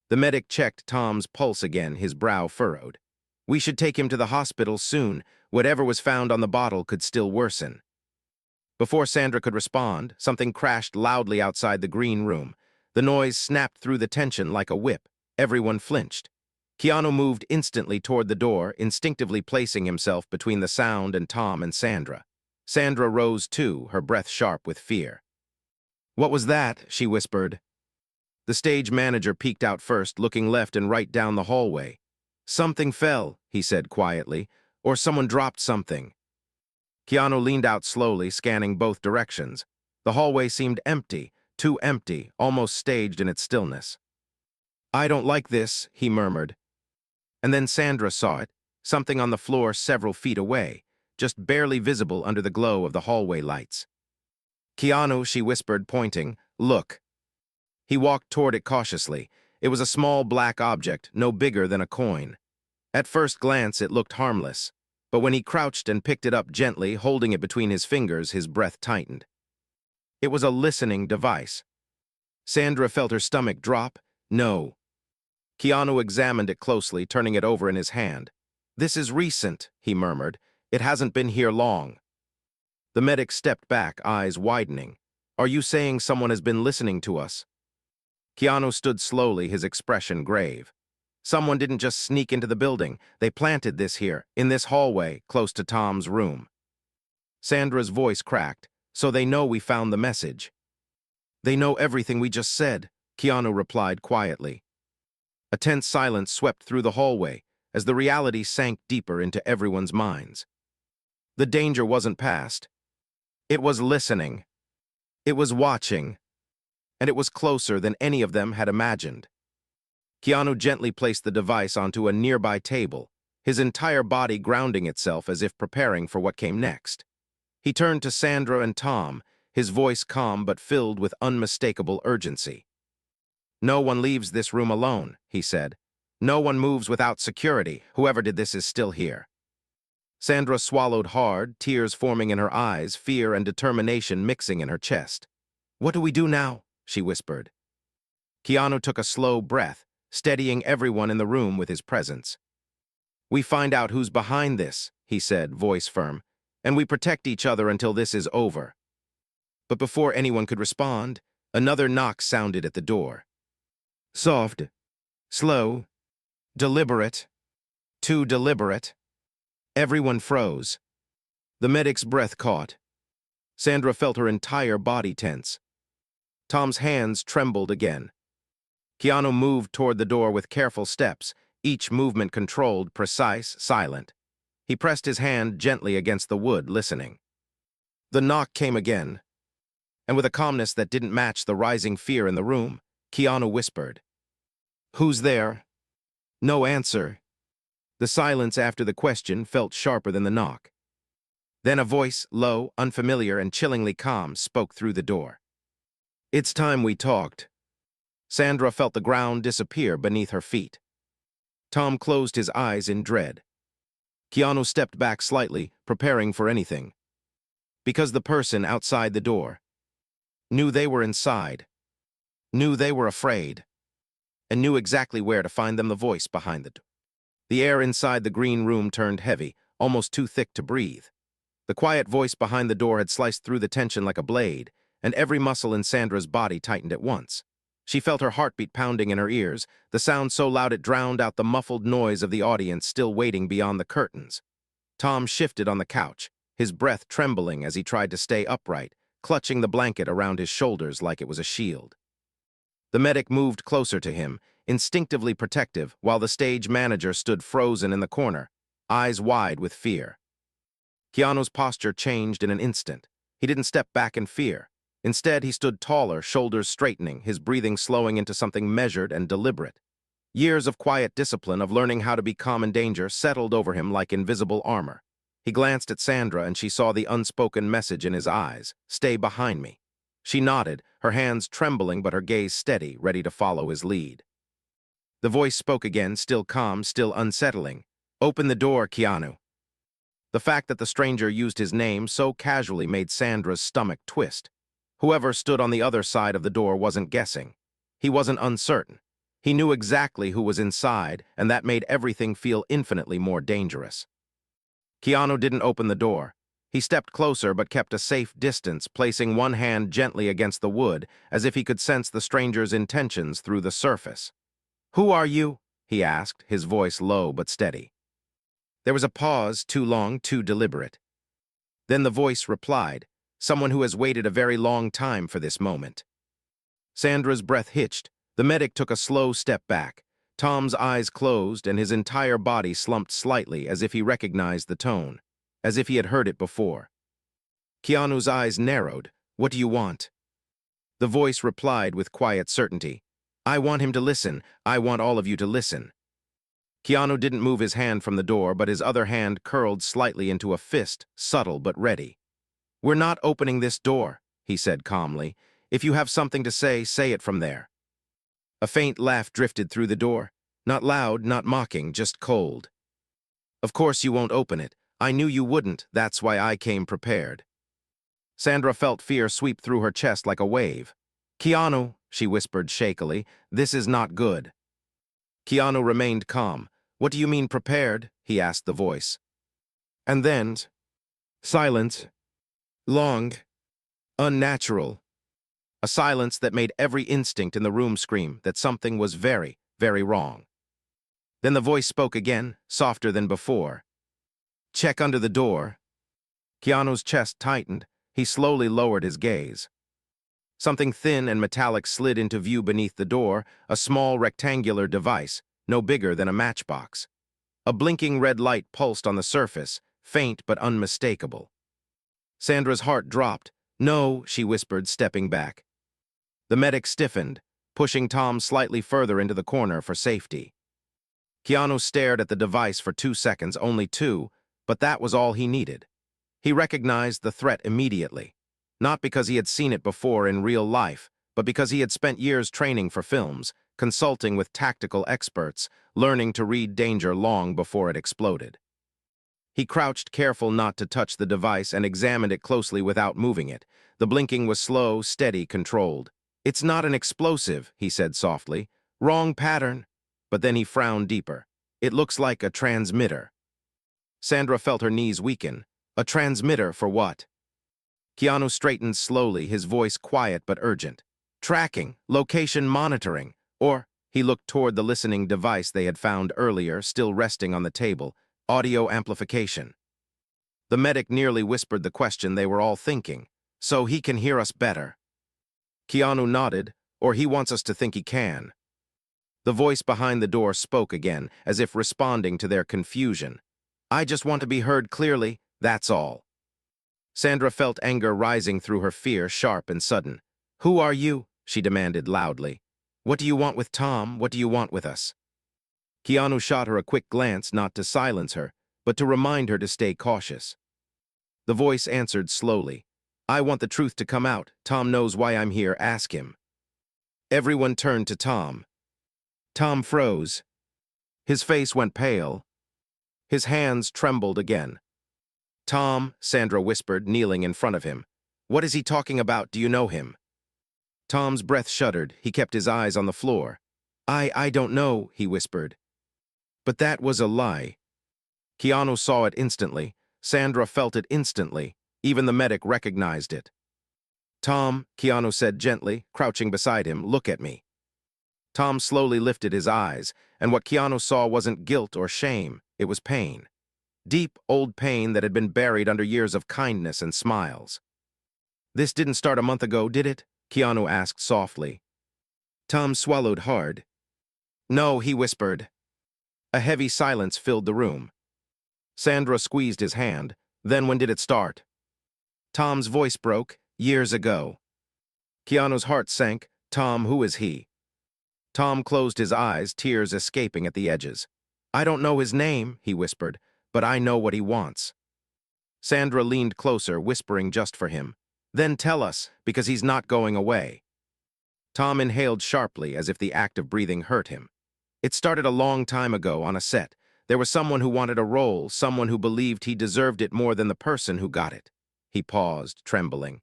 The medic checked Tom's pulse again, his brow furrowed. "We should take him to the hospital soon. Whatever was found on the bottle could still worsen." Before Sandra could respond, something crashed loudly outside the green room. The noise snapped through the tension like a whip. Everyone flinched. Keanu moved instantly toward the door, instinctively placing himself between the sound and Tom and Sandra. Sandra rose too, her breath sharp with fear. "What was that?" she whispered. The stage manager peeked out first, looking left and right down the hallway. "Something fell," he said quietly, "or someone dropped something." Keanu leaned out slowly, scanning both directions. The hallway seemed empty, too empty, almost staged in its stillness. "I don't like this," he murmured. And then Sandra saw it, something on the floor several feet away, just barely visible under the glow of the hallway lights. "Keanu," she whispered, pointing, "look." He walked toward it cautiously. It was a small black object, no bigger than a coin. At first glance, it looked harmless, but when he crouched and picked it up gently, holding it between his fingers, his breath tightened. It was a listening device. Sandra felt her stomach drop. "No." Keanu examined it closely, turning it over in his hand. "This is recent," he murmured. "It hasn't been here long." The medic stepped back, eyes widening. "Are you saying someone has been listening to us?" Keanu stood slowly, his expression grave. "Someone didn't just sneak into the building. They planted this here, in this hallway, close to Tom's room." Sandra's voice cracked. "So they know we found the message." "They know everything we just said," Keanu replied quietly. A tense silence swept through the hallway as the reality sank deeper into everyone's minds. The danger wasn't past. It was listening. It was watching. And it was closer than any of them had imagined. Keanu gently placed the device onto a nearby table, his entire body grounding itself as if preparing for what came next. He turned to Sandra and Tom, his voice calm but filled with unmistakable urgency. "No one leaves this room alone," he said. "No one moves without security. Whoever did this is still here." Sandra swallowed hard, tears forming in her eyes, fear and determination mixing in her chest. "What do we do now?" she whispered. Keanu took a slow breath, steadying everyone in the room with his presence. "We find out who's behind this," he said, voice firm, "and we protect each other until this is over." But before anyone could respond, another knock sounded at the door. Soft, slow, deliberate, too deliberate. Everyone froze. The medic's breath caught. Sandra felt her entire body tense. Tom's hands trembled again. Keanu moved toward the door with careful steps, each movement controlled, precise, silent. He pressed his hand gently against the wood, listening. The knock came again, and with a calmness that didn't match the rising fear in the room, Keanu whispered, "Who's there?" No answer. The silence after the question felt sharper than the knock. Then a voice, low, unfamiliar, and chillingly calm, spoke through the door. "It's time we talked." Sandra felt the ground disappear beneath her feet. Tom closed his eyes in dread. Keanu stepped back slightly, preparing for anything. Because the person outside the door knew they were inside, knew they were afraid, and knew exactly where to find them. The voice behind the door. The air inside the green room turned heavy, almost too thick to breathe. The quiet voice behind the door had sliced through the tension like a blade, and every muscle in Sandra's body tightened at once. She felt her heartbeat pounding in her ears, the sound so loud it drowned out the muffled noise of the audience still waiting beyond the curtains. Tom shifted on the couch, his breath trembling as he tried to stay upright, clutching the blanket around his shoulders like it was a shield. The medic moved closer to him, instinctively protective, while the stage manager stood frozen in the corner, eyes wide with fear. Keanu's posture changed in an instant. He didn't step back in fear. Instead, he stood taller, shoulders straightening, his breathing slowing into something measured and deliberate. Years of quiet discipline, of learning how to be calm in danger, settled over him like invisible armor. He glanced at Sandra, and she saw the unspoken message in his eyes, "Stay behind me." She nodded, her hands trembling but her gaze steady, ready to follow his lead. The voice spoke again, still calm, still unsettling. "Open the door, Keanu." The fact that the stranger used his name so casually made Sandra's stomach twist. Whoever stood on the other side of the door wasn't guessing. He wasn't uncertain. He knew exactly who was inside, and that made everything feel infinitely more dangerous. Keanu didn't open the door. He stepped closer but kept a safe distance, placing one hand gently against the wood, as if he could sense the stranger's intentions through the surface. "Who are you?" he asked, his voice low but steady. There was a pause, too long, too deliberate. Then the voice replied, someone who has waited a very long time for this moment. Sandra's breath hitched. The medic took a slow step back. Tom's eyes closed and his entire body slumped slightly as if he recognized the tone, as if he had heard it before. Keanu's eyes narrowed. "What do you want?" The voice replied with quiet certainty. I want him to listen. I want all of you to listen. Keanu didn't move his hand from the door, but his other hand curled slightly into a fist, subtle but ready. We're not opening this door, he said calmly. If you have something to say it from there. A faint laugh drifted through the door. Not loud, not mocking, just cold. Of course you won't open it. I knew you wouldn't, that's why I came prepared. Sandra felt fear sweep through her chest like a wave. Keanu, she whispered shakily, this is not good. Keanu remained calm. What do you mean prepared? He asked the voice. And then, silence. Long. Unnatural. A silence that made every instinct in the room scream that something was very, very wrong. Then the voice spoke again, softer than before. Check under the door. Keanu's chest tightened. He slowly lowered his gaze. Something thin and metallic slid into view beneath the door, a small rectangular device, no bigger than a matchbox. A blinking red light pulsed on the surface, faint but unmistakable. Sandra's heart dropped. No, she whispered, stepping back. The medic stiffened, pushing Tom slightly further into the corner for safety. Keanu stared at the device for 2 seconds, only 2, but that was all he needed. He recognized the threat immediately, not because he had seen it before in real life, but because he had spent years training for films, consulting with tactical experts, learning to read danger long before it exploded. He crouched, careful not to touch the device, and examined it closely without moving it. The blinking was slow, steady, controlled. It's not an explosive, he said softly. Wrong pattern. But then he frowned deeper. It looks like a transmitter. Sandra felt her knees weaken. A transmitter for what? Keanu straightened slowly, his voice quiet but urgent. Tracking, location monitoring, or, he looked toward the listening device they had found earlier, still resting on the table, audio amplification. The medic nearly whispered the question they were all thinking. So he can hear us better. Keanu nodded, or he wants us to think he can. The voice behind the door spoke again, as if responding to their confusion. I just want to be heard clearly, that's all. Sandra felt anger rising through her fear, sharp and sudden. Who are you? She demanded loudly. What do you want with Tom? What do you want with us? Keanu shot her a quick glance, not to silence her, but to remind her to stay cautious. The voice answered slowly. I want the truth to come out. Tom knows why I'm here. Ask him. Everyone turned to Tom. Tom froze. His face went pale. His hands trembled again. Tom, Sandra whispered, kneeling in front of him. What is he talking about? Do you know him? Tom's breath shuddered. He kept his eyes on the floor. I don't know, he whispered. But that was a lie. Keanu saw it instantly. Sandra felt it instantly. Even the medic recognized it. Tom, Keanu said gently, crouching beside him, look at me. Tom slowly lifted his eyes, and what Keanu saw wasn't guilt or shame, it was pain. Deep, old pain that had been buried under years of kindness and smiles. This didn't start a month ago, did it? Keanu asked softly. Tom swallowed hard. No, he whispered. A heavy silence filled the room. Sandra squeezed his hand. Then when did it start? Tom's voice broke, years ago. Keanu's heart sank. Tom, who is he? Tom closed his eyes, tears escaping at the edges. I don't know his name, he whispered, but I know what he wants. Sandra leaned closer, whispering just for him. Then tell us, because he's not going away. Tom inhaled sharply, as if the act of breathing hurt him. It started a long time ago on a set. There was someone who wanted a role, someone who believed he deserved it more than the person who got it. He paused, trembling.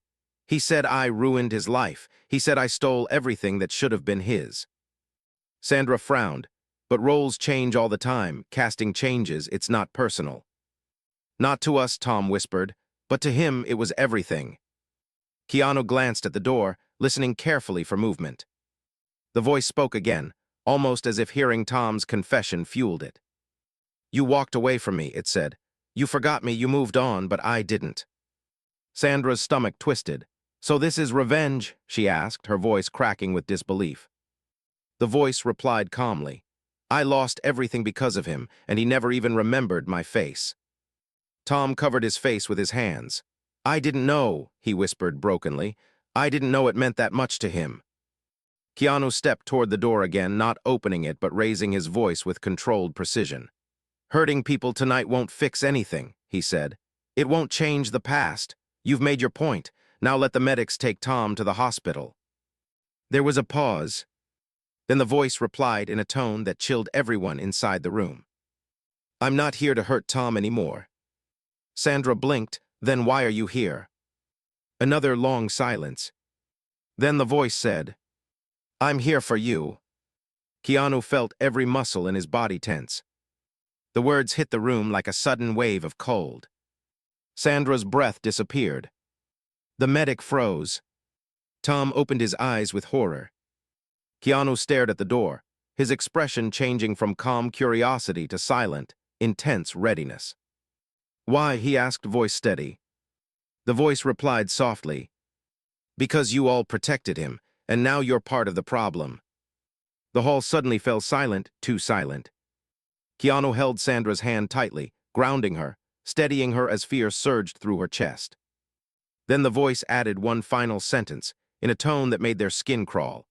He said I ruined his life. He said I stole everything that should have been his. Sandra frowned. But roles change all the time. Casting changes, it's not personal. Not to us, Tom whispered, but to him it was everything. Keanu glanced at the door, listening carefully for movement. The voice spoke again, almost as if hearing Tom's confession fueled it. You walked away from me, it said. You forgot me, you moved on, but I didn't. Sandra's stomach twisted. So this is revenge? She asked, her voice cracking with disbelief. The voice replied calmly. I lost everything because of him, and he never even remembered my face. Tom covered his face with his hands. I didn't know, he whispered brokenly. I didn't know it meant that much to him. Keanu stepped toward the door again, not opening it but raising his voice with controlled precision. "Hurting people tonight won't fix anything," he said. "It won't change the past. You've made your point. Now let the medics take Tom to the hospital." There was a pause. Then the voice replied in a tone that chilled everyone inside the room. "I'm not here to hurt Tom anymore." Sandra blinked. "Then why are you here?" Another long silence. Then the voice said, "I'm here for you." Keanu felt every muscle in his body tense. The words hit the room like a sudden wave of cold. Sandra's breath disappeared. The medic froze. Tom opened his eyes with horror. Keanu stared at the door, his expression changing from calm curiosity to silent, intense readiness. "Why?" he asked, voice steady. The voice replied softly, "Because you all protected him, and now you're part of the problem." The hall suddenly fell silent, too silent. Keanu held Sandra's hand tightly, grounding her, steadying her as fear surged through her chest. Then the voice added one final sentence, in a tone that made their skin crawl.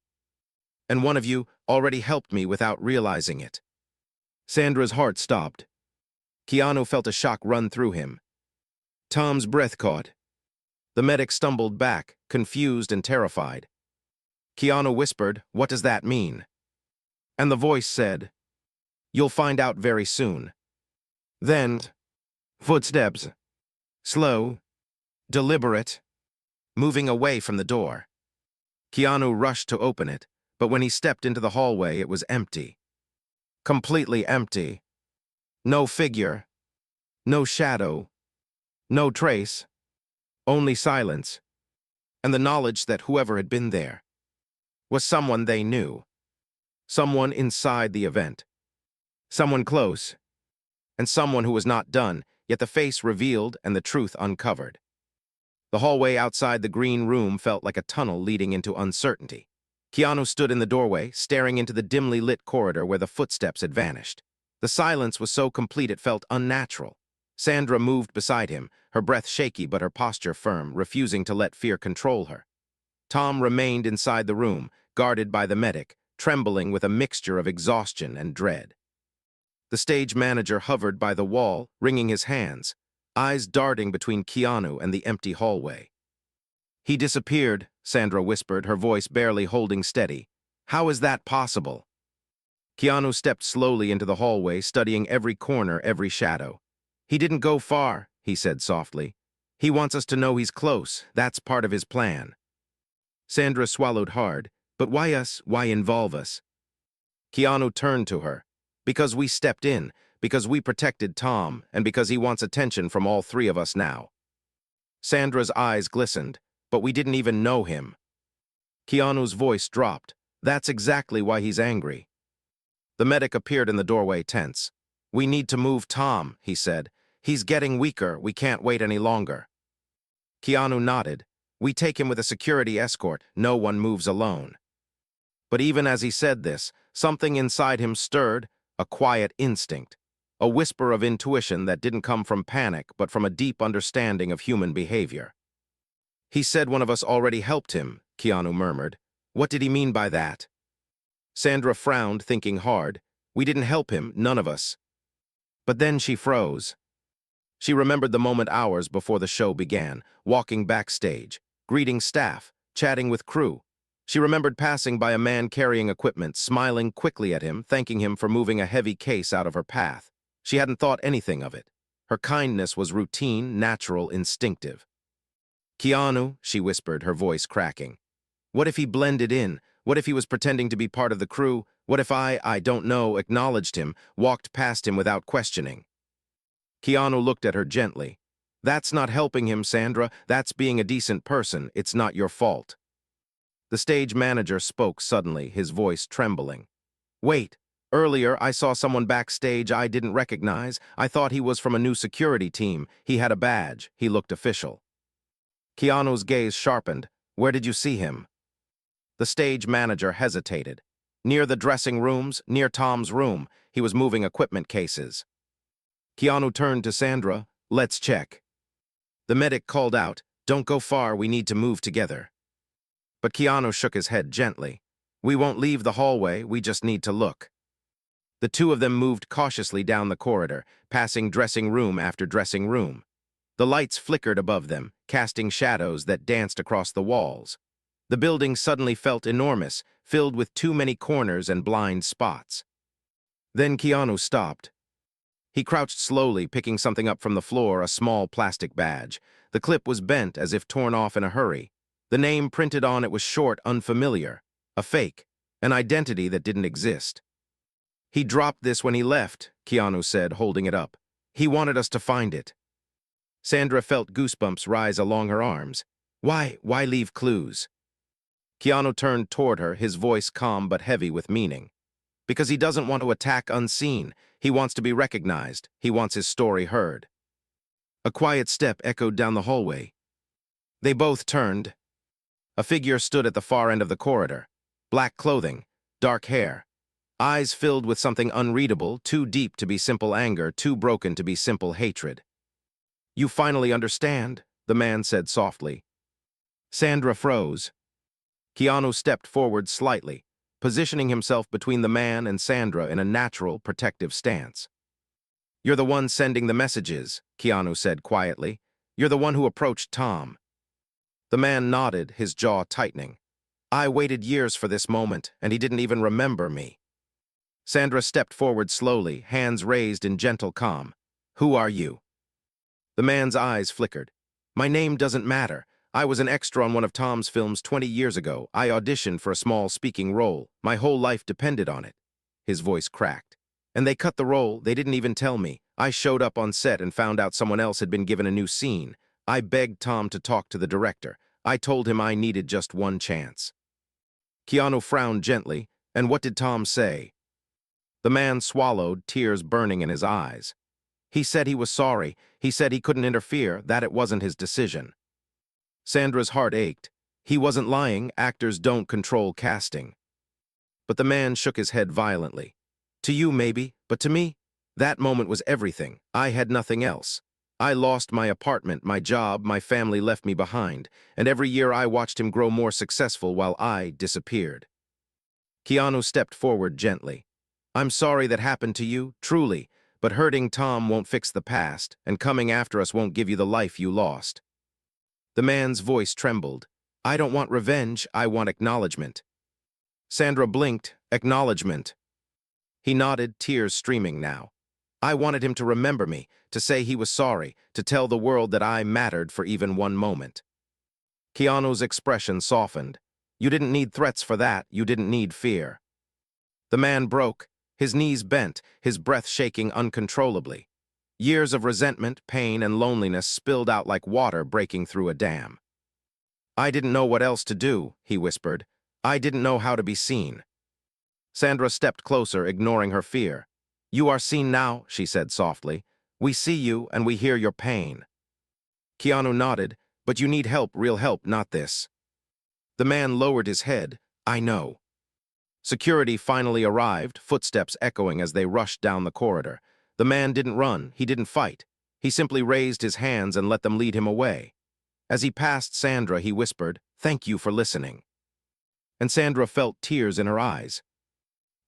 "And one of you already helped me without realizing it." Sandra's heart stopped. Keanu felt a shock run through him. Tom's breath caught. The medic stumbled back, confused and terrified. Keanu whispered, "What does that mean?" And the voice said, "You'll find out very soon." Then, footsteps. Slow, deliberate, moving away from the door. Keanu rushed to open it, but when he stepped into the hallway, it was empty. Completely empty. No figure. No shadow. No trace. Only silence. And the knowledge that whoever had been there was someone they knew. Someone inside the event. Someone close. And someone who was not done, yet the face revealed and the truth uncovered. The hallway outside the green room felt like a tunnel leading into uncertainty. Keanu stood in the doorway, staring into the dimly lit corridor where the footsteps had vanished. The silence was so complete it felt unnatural. Sandra moved beside him, her breath shaky but her posture firm, refusing to let fear control her. Tom remained inside the room, guarded by the medic, trembling with a mixture of exhaustion and dread. The stage manager hovered by the wall, wringing his hands, eyes darting between Keanu and the empty hallway. "He disappeared," Sandra whispered, her voice barely holding steady. "How is that possible?" Keanu stepped slowly into the hallway, studying every corner, every shadow. "He didn't go far," he said softly. "He wants us to know he's close. That's part of his plan." Sandra swallowed hard. "But why us? Why involve us?" Keanu turned to her. "Because we stepped in, because we protected Tom, and because he wants attention from all three of us now." Sandra's eyes glistened. "But we didn't even know him." Keanu's voice dropped. "That's exactly why he's angry." The medic appeared in the doorway, tense. "We need to move Tom," he said. "He's getting weaker. We can't wait any longer." Keanu nodded. "We take him with a security escort. No one moves alone." But even as he said this, something inside him stirred, a quiet instinct, a whisper of intuition that didn't come from panic but from a deep understanding of human behavior. "He said one of us already helped him," Keanu murmured. "What did he mean by that?" Sandra frowned, thinking hard. "We didn't help him, none of us." But then she froze. She remembered the moment hours before the show began, walking backstage, greeting staff, chatting with crew. She remembered passing by a man carrying equipment, smiling quickly at him, thanking him for moving a heavy case out of her path. She hadn't thought anything of it. Her kindness was routine, natural, instinctive. "Keanu," she whispered, her voice cracking. "What if he blended in? What if he was pretending to be part of the crew? What if I don't know, acknowledged him, walked past him without questioning?" Keanu looked at her gently. "That's not helping him, Sandra. That's being a decent person. It's not your fault." The stage manager spoke suddenly, his voice trembling. "Wait. Earlier, I saw someone backstage I didn't recognize. I thought he was from a new security team. He had a badge. He looked official." Keanu's gaze sharpened. "Where did you see him?" The stage manager hesitated. "Near the dressing rooms, near Tom's room. He was moving equipment cases." Keanu turned to Sandra. "Let's check." The medic called out, "Don't go far, we need to move together." But Keanu shook his head gently. We won't leave the hallway, we just need to look. The two of them moved cautiously down the corridor, passing dressing room after dressing room. The lights flickered above them, casting shadows that danced across the walls. The building suddenly felt enormous, filled with too many corners and blind spots. Then Keanu stopped. He crouched slowly, picking something up from the floor, a small plastic badge. The clip was bent, as if torn off in a hurry. The name printed on it was short, unfamiliar. A fake, an identity that didn't exist. He dropped this when he left, Keanu said, holding it up. He wanted us to find it. Sandra felt goosebumps rise along her arms. Why leave clues? Keanu turned toward her, his voice calm but heavy with meaning. Because he doesn't want to attack unseen. He wants to be recognized. He wants his story heard. A quiet step echoed down the hallway. They both turned. A figure stood at the far end of the corridor. Black clothing, dark hair. Eyes filled with something unreadable, too deep to be simple anger, too broken to be simple hatred. You finally understand, the man said softly. Sandra froze. Keanu stepped forward slightly, positioning himself between the man and Sandra in a natural, protective stance. You're the one sending the messages, Keanu said quietly. You're the one who approached Tom. The man nodded, his jaw tightening. I waited years for this moment, and he didn't even remember me. Sandra stepped forward slowly, hands raised in gentle calm. Who are you? The man's eyes flickered. My name doesn't matter. I was an extra on one of Tom's films 20 years ago. I auditioned for a small speaking role. My whole life depended on it. His voice cracked. And they cut the role. They didn't even tell me. I showed up on set and found out someone else had been given a new scene. I begged Tom to talk to the director. I told him I needed just one chance. Keanu frowned gently. And what did Tom say? The man swallowed, tears burning in his eyes. He said he was sorry. He said he couldn't interfere, that it wasn't his decision. Sandra's heart ached. He wasn't lying. Actors don't control casting. But the man shook his head violently. To you, maybe, but to me, that moment was everything. I had nothing else. I lost my apartment, my job, my family left me behind, and every year I watched him grow more successful while I disappeared. Keanu stepped forward gently. I'm sorry that happened to you, truly, but hurting Tom won't fix the past, and coming after us won't give you the life you lost. The man's voice trembled. I don't want revenge, I want acknowledgement. Sandra blinked. Acknowledgement. He nodded, tears streaming now. I wanted him to remember me, to say he was sorry, to tell the world that I mattered for even one moment. Keanu's expression softened. You didn't need threats for that, you didn't need fear. The man broke, his knees bent, his breath shaking uncontrollably. Years of resentment, pain, and loneliness spilled out like water breaking through a dam. I didn't know what else to do, he whispered. I didn't know how to be seen. Sandra stepped closer, ignoring her fear. You are seen now, she said softly. We see you and we hear your pain. Keanu nodded, but you need help, real help, not this. The man lowered his head. I know. Security finally arrived, footsteps echoing as they rushed down the corridor. The man didn't run, he didn't fight. He simply raised his hands and let them lead him away. As he passed Sandra, he whispered, Thank you for listening. And Sandra felt tears in her eyes.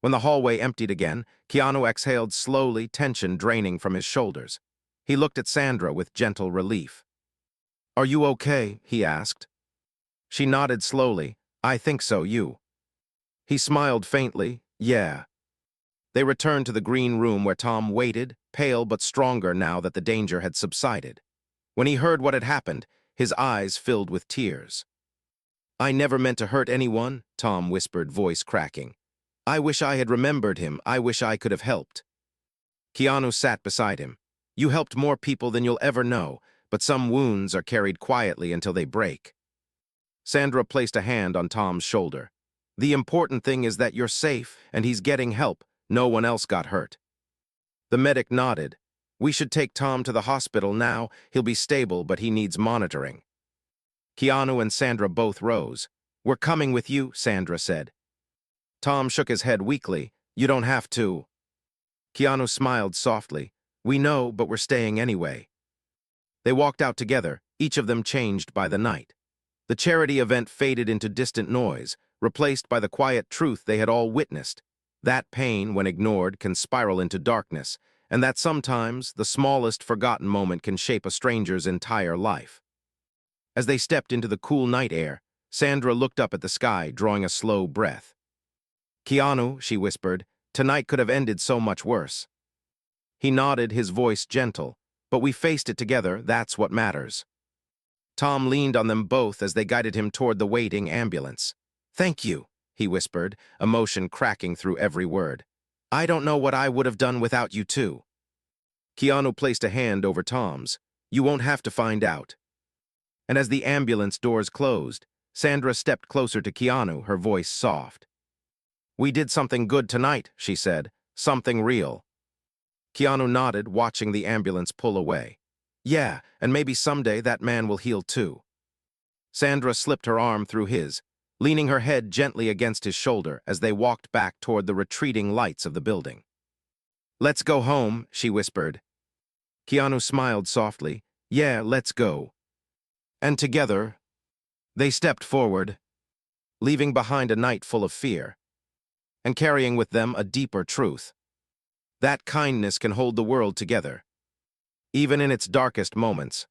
When the hallway emptied again, Keanu exhaled slowly, tension draining from his shoulders. He looked at Sandra with gentle relief. Are you okay? He asked. She nodded slowly. I think so, you. He smiled faintly. Yeah. They returned to the green room where Tom waited, pale but stronger now that the danger had subsided. When he heard what had happened, his eyes filled with tears. I never meant to hurt anyone, Tom whispered, voice cracking. I wish I had remembered him. I wish I could have helped. Keanu sat beside him. You helped more people than you'll ever know, but some wounds are carried quietly until they break. Sandra placed a hand on Tom's shoulder. The important thing is that you're safe, and he's getting help. No one else got hurt. The medic nodded. We should take Tom to the hospital now. He'll be stable, but he needs monitoring. Keanu and Sandra both rose. We're coming with you, Sandra said. Tom shook his head weakly. You don't have to. Keanu smiled softly. We know, but we're staying anyway. They walked out together, each of them changed by the night. The charity event faded into distant noise. replaced by the quiet truth they had all witnessed. That pain, when ignored, can spiral into darkness, and that sometimes the smallest forgotten moment can shape a stranger's entire life. As they stepped into the cool night air, Sandra looked up at the sky, drawing a slow breath. "Keanu," she whispered, "tonight could have ended so much worse." He nodded, his voice gentle. "But we faced it together, that's what matters." Tom leaned on them both as they guided him toward the waiting ambulance. "Thank you," he whispered, emotion cracking through every word. "I don't know what I would have done without you too." Keanu placed a hand over Tom's. "You won't have to find out." And as the ambulance doors closed, Sandra stepped closer to Keanu, her voice soft. "We did something good tonight," she said. "Something real." Keanu nodded, watching the ambulance pull away. "Yeah, and maybe someday that man will heal too." Sandra slipped her arm through his, leaning her head gently against his shoulder as they walked back toward the retreating lights of the building. "Let's go home," she whispered. Keanu smiled softly. "Yeah, let's go." And together, they stepped forward, leaving behind a night full of fear, and carrying with them a deeper truth. That kindness can hold the world together, even in its darkest moments.